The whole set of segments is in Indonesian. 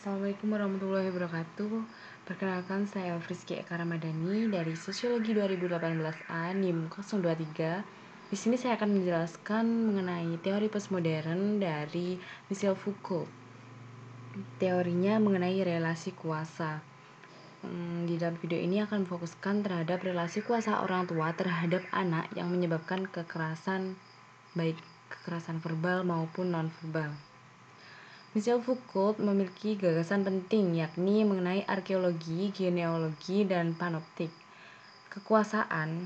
Assalamualaikum warahmatullahi wabarakatuh. Perkenalkan, saya Friski Eka Ramadhani dari Sosiologi 2018A NIM 023. Di sini saya akan menjelaskan mengenai teori postmodern dari Michel Foucault. Teorinya mengenai relasi kuasa. Di dalam video ini akan memfokuskan terhadap relasi kuasa orang tua terhadap anak yang menyebabkan kekerasan, baik kekerasan verbal maupun non-verbal. Michel Foucault memiliki gagasan penting, yakni mengenai arkeologi, genealogi, dan panoptik. Kekuasaan.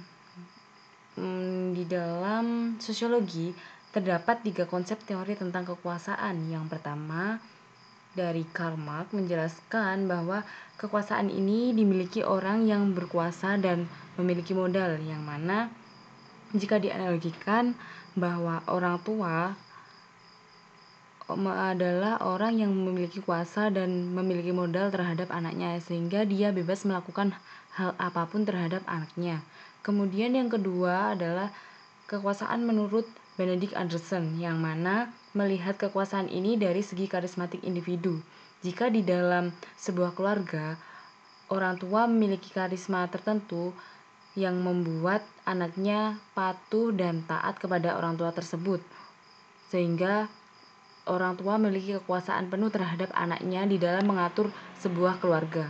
Di dalam sosiologi terdapat 3 konsep teori tentang kekuasaan. Yang pertama, dari Karl Marx menjelaskan bahwa kekuasaan ini dimiliki orang yang berkuasa dan memiliki modal, yang mana jika dianalogikan bahwa orang tua adalah orang yang memiliki kuasa dan memiliki modal terhadap anaknya, sehingga dia bebas melakukan hal apapun terhadap anaknya. Kemudian yang kedua adalah kekuasaan menurut Benedict Anderson, yang mana melihat kekuasaan ini dari segi karismatik individu. Jika di dalam sebuah keluarga, orang tua memiliki karisma tertentu yang membuat anaknya patuh dan taat kepada orang tua tersebut, sehingga orang tua memiliki kekuasaan penuh terhadap anaknya di dalam mengatur sebuah keluarga.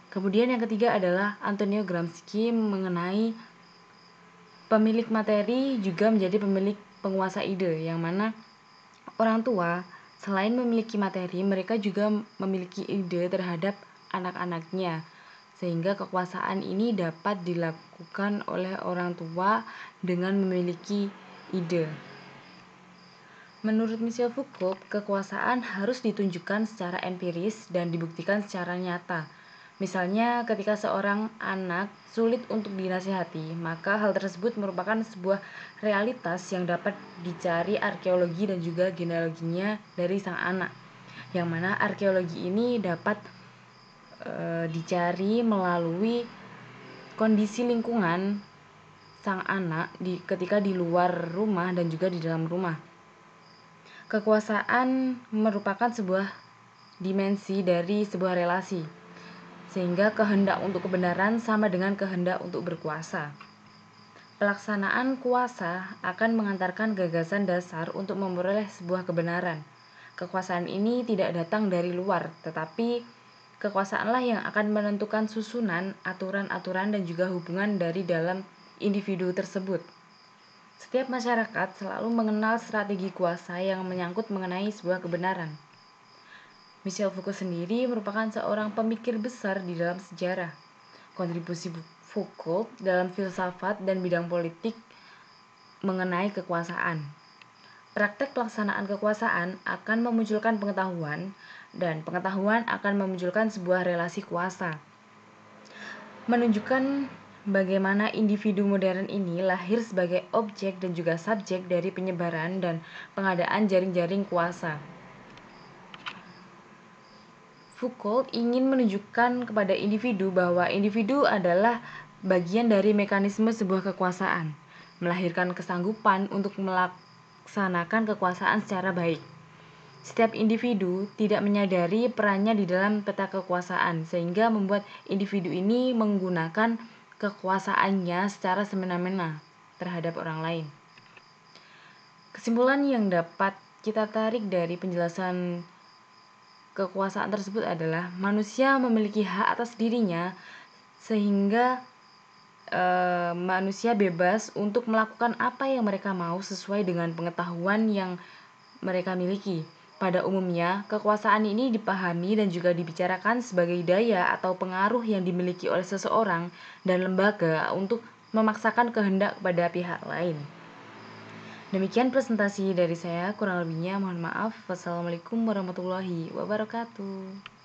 Kemudian yang ketiga adalah Antonio Gramsci mengenai pemilik materi juga menjadi pemilik penguasa ide, yang mana orang tua selain memiliki materi, mereka juga memiliki ide terhadap anak-anaknya, sehingga kekuasaan ini dapat dilakukan oleh orang tua dengan memiliki ide. Menurut Michel Foucault, kekuasaan harus ditunjukkan secara empiris dan dibuktikan secara nyata. Misalnya, ketika seorang anak sulit untuk dinasihati, maka hal tersebut merupakan sebuah realitas yang dapat dicari arkeologi dan juga genealoginya dari sang anak. Yang mana arkeologi ini dapat dicari melalui kondisi lingkungan sang anak ketika di luar rumah dan juga di dalam rumah. Kekuasaan merupakan sebuah dimensi dari sebuah relasi, sehingga kehendak untuk kebenaran sama dengan kehendak untuk berkuasa. Pelaksanaan kuasa akan mengantarkan gagasan dasar untuk memperoleh sebuah kebenaran. Kekuasaan ini tidak datang dari luar, tetapi kekuasaanlah yang akan menentukan susunan, aturan-aturan, dan juga hubungan dari dalam individu tersebut. Setiap masyarakat selalu mengenal strategi kuasa yang menyangkut mengenai sebuah kebenaran. Michel Foucault sendiri merupakan seorang pemikir besar di dalam sejarah. Kontribusi Foucault dalam filsafat dan bidang politik mengenai kekuasaan. Praktek pelaksanaan kekuasaan akan memunculkan pengetahuan, dan pengetahuan akan memunculkan sebuah relasi kuasa. Menunjukkan bagaimana individu modern ini lahir sebagai objek dan juga subjek dari penyebaran dan pengadaan jaring-jaring kuasa. Foucault ingin menunjukkan kepada individu bahwa individu adalah bagian dari mekanisme sebuah kekuasaan, melahirkan kesanggupan untuk melaksanakan kekuasaan secara baik. Setiap individu tidak menyadari perannya di dalam peta kekuasaan, sehingga membuat individu ini menggunakan kekuasaannya secara semena-mena terhadap orang lain. Kesimpulan yang dapat kita tarik dari penjelasan kekuasaan tersebut adalah manusia memiliki hak atas dirinya, sehingga manusia bebas untuk melakukan apa yang mereka mau sesuai dengan pengetahuan yang mereka miliki. Pada umumnya, kekuasaan ini dipahami dan juga dibicarakan sebagai daya atau pengaruh yang dimiliki oleh seseorang dan lembaga untuk memaksakan kehendak kepada pihak lain. Demikian presentasi dari saya, kurang lebihnya mohon maaf. Wassalamualaikum warahmatullahi wabarakatuh.